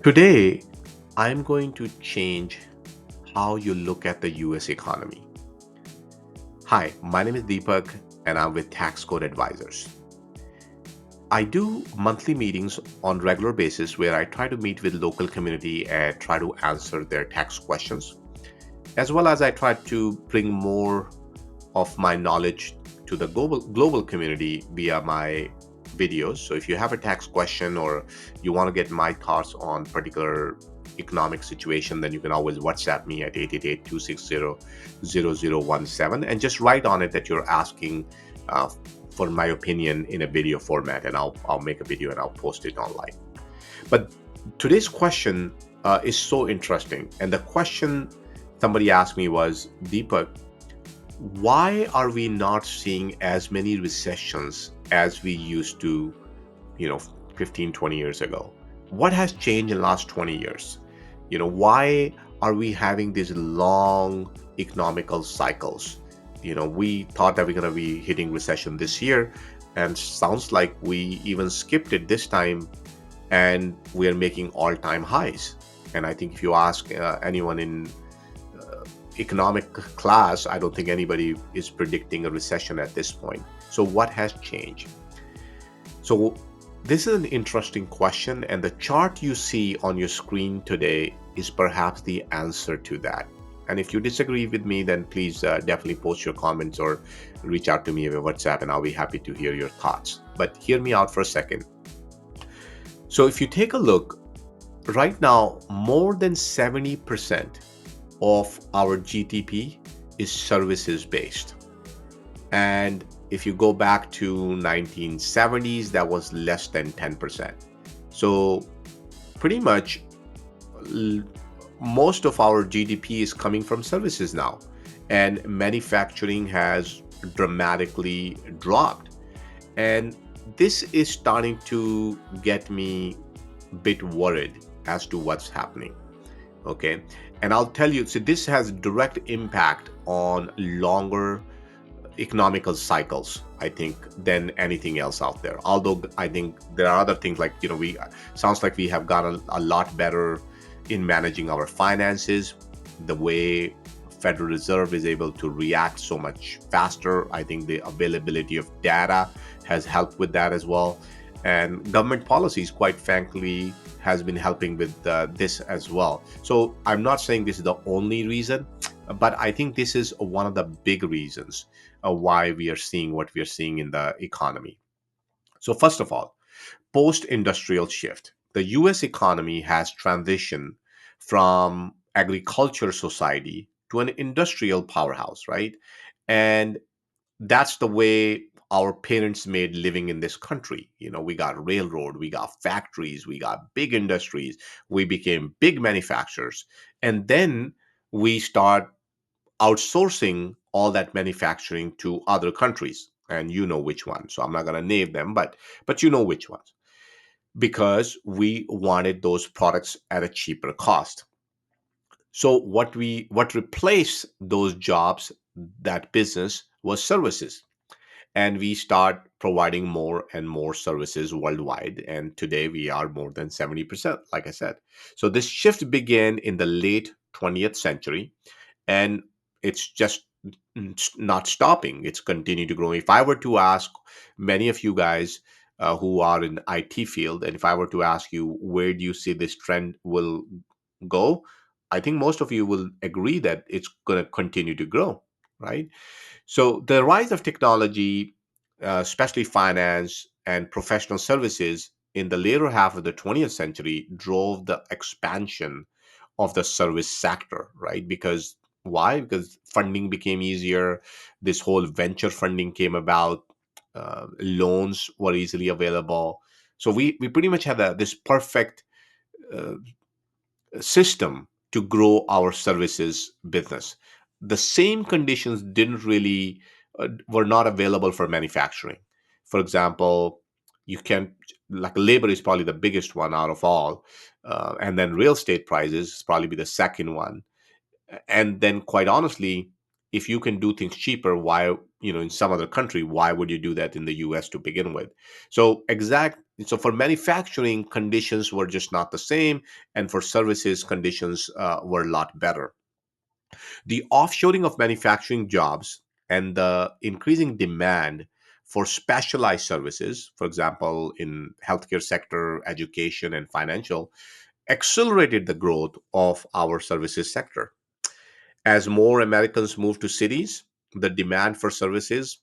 Today, I'm going to change how you look at the US economy. Hi, my name is Deepak and I'm with Tax Code Advisors. I do monthly meetings on regular basis where I try to meet with local community and try to answer their tax questions, as well as I try to bring more of my knowledge to the global community via my videos. So if you have a tax question or you want to get my thoughts on particular economic situation, then you can always WhatsApp me at 888-260-0017 and just write on it that you're asking uh, for my opinion in a video format, and I'll make a video and I'll post it online. But today's question is so interesting, and the question somebody asked me was, Deepak, why are we not seeing as many recessions as we used to, you know 15, 20 years ago? What has changed in the last 20 years? Why are we having these long economical cycles? We thought that we're going to be hitting recession this year, and sounds like we even skipped it this time, and we're making all-time highs. And I think if you ask anyone in economic class, I don't think anybody is predicting a recession at this point. So, what has changed? So, this is an interesting question, and the chart you see on your screen today is perhaps the answer to that. And if you disagree with me, then please definitely post your comments or reach out to me via WhatsApp, and I'll be happy to hear your thoughts. But hear me out for a second. So, if you take a look, right now, more than 70% of our GDP is services based. And if you go back to 1970s, that was less than 10%. So pretty much l- most of our GDP is coming from services now. And manufacturing has dramatically dropped. And this is starting to get me a bit worried as to what's happening. Okay. And I'll tell you, so this has direct impact on longer economical cycles, I think, than anything else out there. Although I think there are other things, like, we sounds like we have gotten a lot better in managing our finances. The way Federal Reserve is able to react so much faster, I think the availability of data has helped with that as well. And government policies, quite frankly, has been helping with this as well. So I'm not saying this is the only reason, but I think this is one of the big reasons why we are seeing what we are seeing in the economy. So, first of all, post industrial shift. The US economy has transitioned from agriculture society to an industrial powerhouse, right? And that's the way our parents made living in this country. We got railroad, we got factories, we got big industries, we became big manufacturers. And then we start outsourcing all that manufacturing to other countries, and you know which one, so I'm not going to name them, but you know which ones, because we wanted those products at a cheaper cost. So what replaced those jobs, that business, was services. And we start providing more and more services worldwide, and today we are more than 70%, like I said. So this shift began in the late 20th century, and it's just not stopping. It's continuing to grow. If I were to ask many of you guys who are in IT field, and if I were to ask you, where do you see this trend will go, I think most of you will agree that it's going to continue to grow, right? So the rise of technology, especially finance and professional services in the later half of the 20th century, drove the expansion of the service sector, right? Because why? Because funding became easier. This whole venture funding came about. Loans were easily available. So we pretty much had this perfect uh, system to grow our services business. The same conditions didn't really were not available for manufacturing. For example, you can, like, labor is probably the biggest one out of all, and then real estate prices is probably be the second one. And then, quite honestly, if you can do things cheaper, why, in some other country, why would you do that in the US to begin with? So So for manufacturing, conditions were just not the same, and for services, conditions were a lot better. The offshoring of manufacturing jobs and the increasing demand for specialized services, for example, in healthcare sector, education, and financial, accelerated the growth of our services sector. As more Americans moved to cities, the demand for services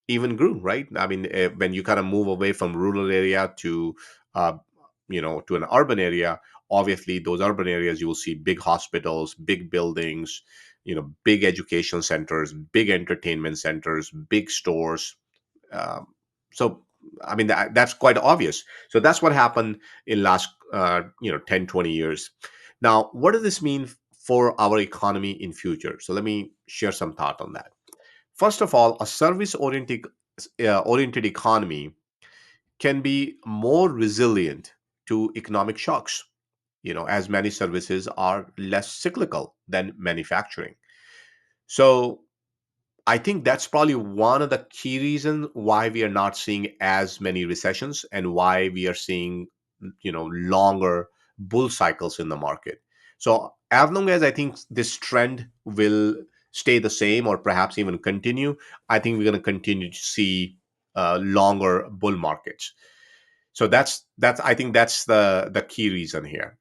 even grew, right? I mean, when you kind of move away from rural area to, uh, to an urban area, obviously those urban areas you will see big hospitals, big buildings, big education centers, big entertainment centers, big stores. Um, so, I mean, that's quite obvious. So that's what happened in last, 10, 20 years. Now, what does this mean for our economy in future? So let me share some thought on that. First of all, a service oriented economy can be more resilient to economic shocks, as many services are less cyclical than manufacturing. So I think that's probably one of the key reasons why we are not seeing as many recessions and why we are seeing, longer bull cycles in the market. So as long as I think this trend will stay the same or perhaps even continue, I think we're going to continue to see longer bull markets. So that's I think that's the key reason here.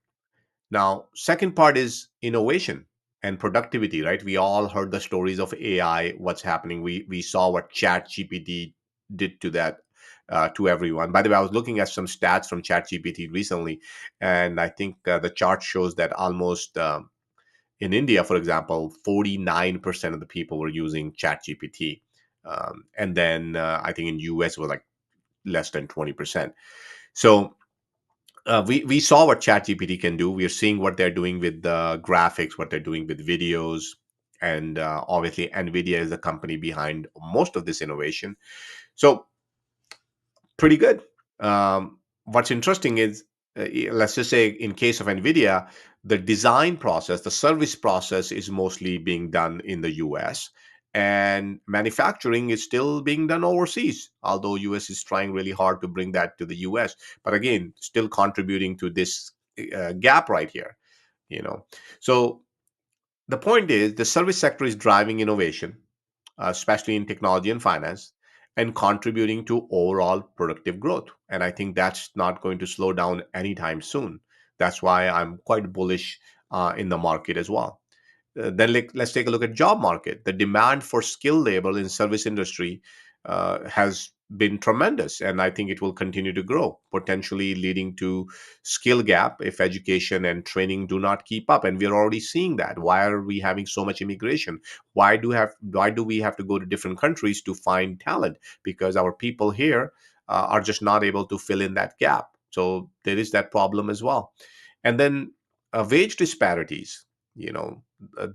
Now, second part is innovation and productivity, right? We all heard the stories of AI, what's happening. We saw what Chat GPT did to that, to everyone. By the way, I was looking at some stats from Chat GPT recently, and I think the chart shows that almost in India, for example, 49% of the people were using Chat GPT. And then I think in US it was like less than 20%. So we saw what ChatGPT can do. We are seeing what they're doing with the graphics, what they're doing with videos, and obviously, NVIDIA is the company behind most of this innovation. So pretty good. What's interesting is, let's just say, in case of NVIDIA, the design process, the service process is mostly being done in the US, and manufacturing is still being done overseas, although US is trying really hard to bring that to the US. But again, still contributing to this gap right here, you know. So the point is, the service sector is driving innovation, especially in technology and finance, and contributing to overall productive growth. And I think that's not going to slow down anytime soon. That's why I'm quite bullish in the market as well. Then let's take a look at job market. The demand for skilled labor in service industry has been tremendous, and I think it will continue to grow, potentially leading to skill gap if education and training do not keep up. And we're already seeing that. Why are we having so much immigration? Why do we have to go to different countries to find talent? Because our people here are just not able to fill in that gap. So there is that problem as well. And then wage disparities.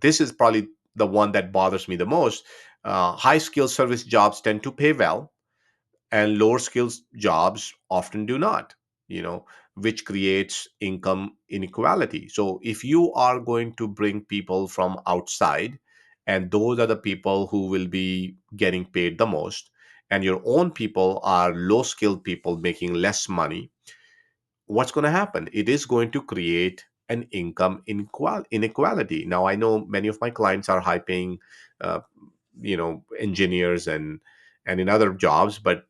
This is probably the one that bothers me the most. High skilled service jobs tend to pay well, and lower skills jobs often do not, you know, which creates income inequality. So if you are going to bring people from outside, and those are the people who will be getting paid the most, and your own people are low skilled people making less money, what's going to happen? It is going to create an income inequality. Now, I know many of my clients are high paying, uh, engineers and in other jobs, but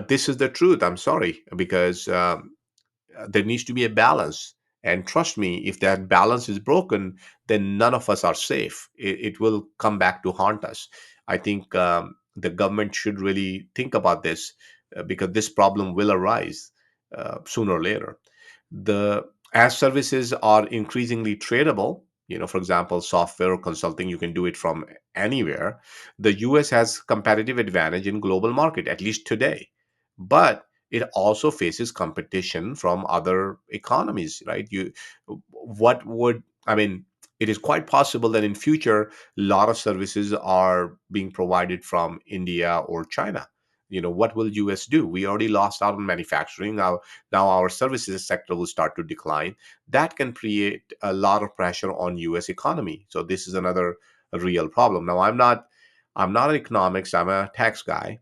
this is the truth. I'm sorry, because there needs to be a balance. And trust me, if that balance is broken, then none of us are safe. It will come back to haunt us. I think the government should really think about this, because this problem will arise sooner or later. The As services are increasingly tradable, for example, software or consulting, you can do it from anywhere. The US has competitive advantage in global market, at least today. But it also faces competition from other economies, right? What would I mean It is quite possible that in future a lot of services are being provided from India or China. What will US do? We already lost out on manufacturing. Now our services sector will start to decline. That can create a lot of pressure on US economy. So this is another real problem. Now, I'm not an economics, I'm a tax guy,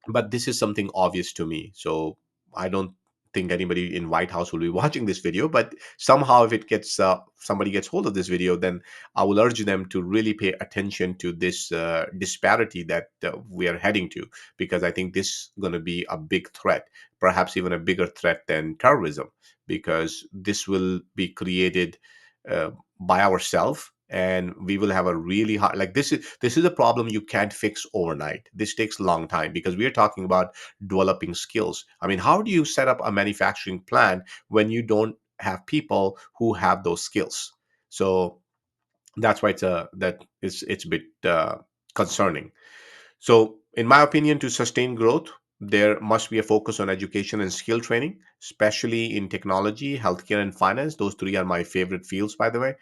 but this is something obvious to me. So I don't think anybody in White House will be watching this video, but somehow if it gets somebody gets hold of this video, then I will urge them to really pay attention to this disparity that we are heading to, because I think this is going to be a big threat, perhaps even a bigger threat than terrorism, because this will be created by ourselves, and we will have a really hard, like, this is a problem you can't fix overnight. This takes a long time, because we are talking about developing skills. I mean, how do you set up a manufacturing plant when you don't have people who have those skills? So that's why it's a bit concerning. So, in my opinion, to sustain growth, there must be a focus on education and skill training, especially in technology, healthcare, and finance. Those three are my favorite fields, by the way,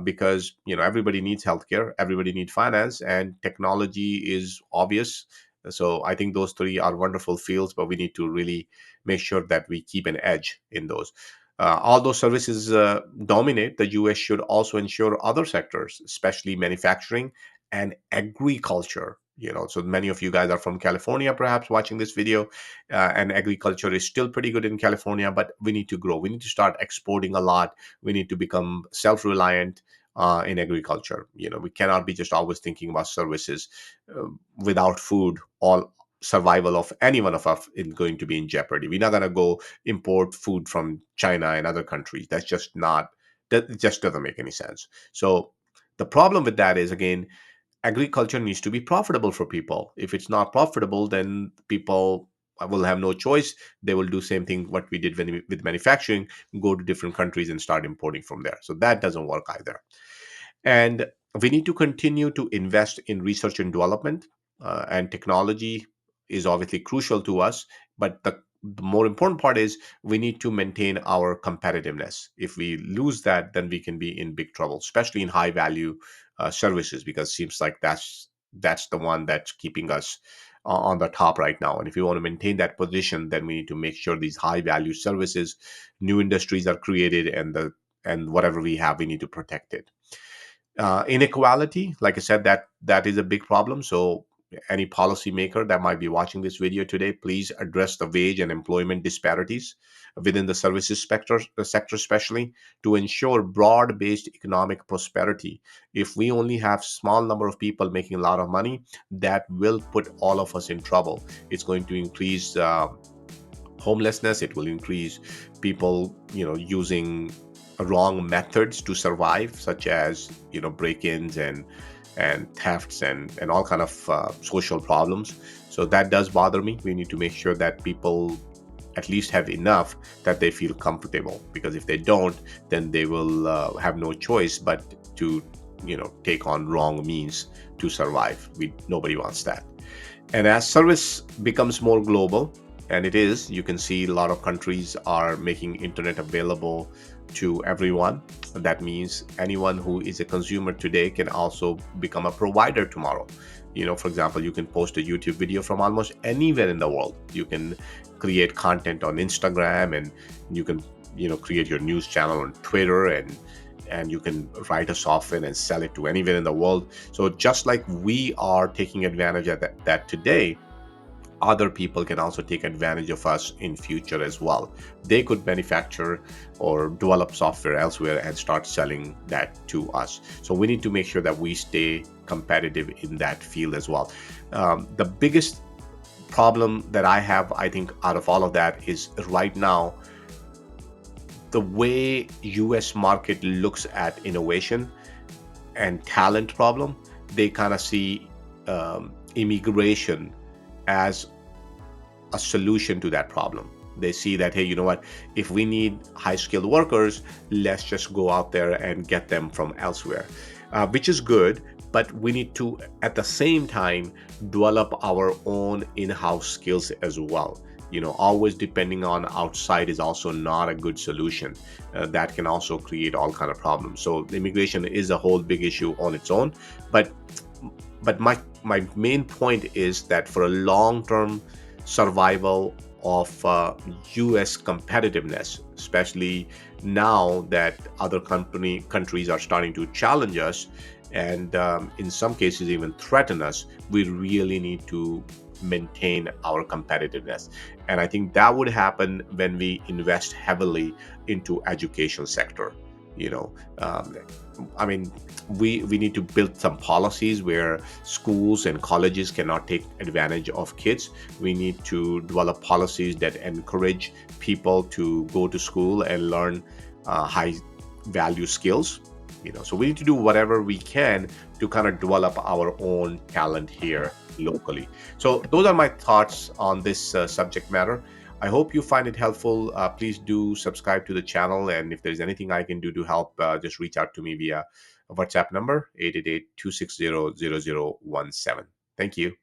because everybody needs healthcare, everybody needs finance, and technology is obvious. So I think those three are wonderful fields, but we need to really make sure that we keep an edge in those. Although services dominate, the US should also ensure other sectors, especially manufacturing and agriculture. So many of you guys are from California, perhaps watching this video, and agriculture is still pretty good in California, but we need to grow. We need to start exporting a lot. We need to become self-reliant in agriculture. We cannot be just always thinking about services. Without food, all survival of any one of us is going to be in jeopardy. We're not going to go import food from China and other countries. That's just not, that just doesn't make any sense. So the problem with that is, again, agriculture needs to be profitable for people. If it's not profitable, then people will have no choice. They will do same thing what we did with manufacturing, go to different countries and start importing from there. So that doesn't work either. And we need to continue to invest in research and development, and technology is obviously crucial to us. But the more important part is we need to maintain our competitiveness. If we lose that, then we can be in big trouble, especially in high value services, because it seems like that's the one that's keeping us on the top right now. And if we want to maintain that position, then we need to make sure these high value services, new industries are created, and whatever we have, we need to protect it. Inequality, like I said, that is a big problem. So any policymaker that might be watching this video today, please address the wage and employment disparities within the services sector, especially to ensure broad-based economic prosperity. If we only have small number of people making a lot of money, that will put all of us in trouble. It's going to increase homelessness. It will increase people using wrong methods to survive, such as break-ins and thefts and all kind of social problems. So that does bother me. We need to make sure that people at least have enough that they feel comfortable, because if they don't, then they will have no choice but to take on wrong means to survive. Nobody wants that. And as service becomes more global, and it is, you can see a lot of countries are making internet available to everyone. That means anyone who is a consumer today can also become a provider tomorrow. For example, you can post a YouTube video from almost anywhere in the world. You can create content on Instagram, and you can create your news channel on Twitter, and you can write a software and sell it to anywhere in the world. So just like we are taking advantage of that today, other people can also take advantage of us in future as well. They could manufacture or develop software elsewhere and start selling that to us. So we need to make sure that we stay competitive in that field as well. The biggest problem that I have, I think, out of all of that is right now the way US market looks at innovation and talent problem. They kind of see immigration as a solution to that problem. They see that, hey, you know what, if we need high skilled workers, let's just go out there and get them from elsewhere, which is good. But we need to, at the same time, develop our own in-house skills as well. Always depending on outside is also not a good solution. That can also create all kind of problems. So immigration is a whole big issue on its own. But my main point is that for a long-term survival of U.S. competitiveness, especially now that other countries are starting to challenge us, and in some cases even threaten us, we really need to maintain our competitiveness. And I think that would happen when we invest heavily into education sector. You know, I mean, we need to build some policies where schools and colleges cannot take advantage of kids. We need to develop policies that encourage people to go to school and learn high value skills. So we need to do whatever we can to kind of develop our own talent here locally. So those are my thoughts on this subject matter. I hope you find it helpful. Please do subscribe to the channel, and if there's anything I can do to help, just reach out to me via WhatsApp number 888-260-0017. Thank you.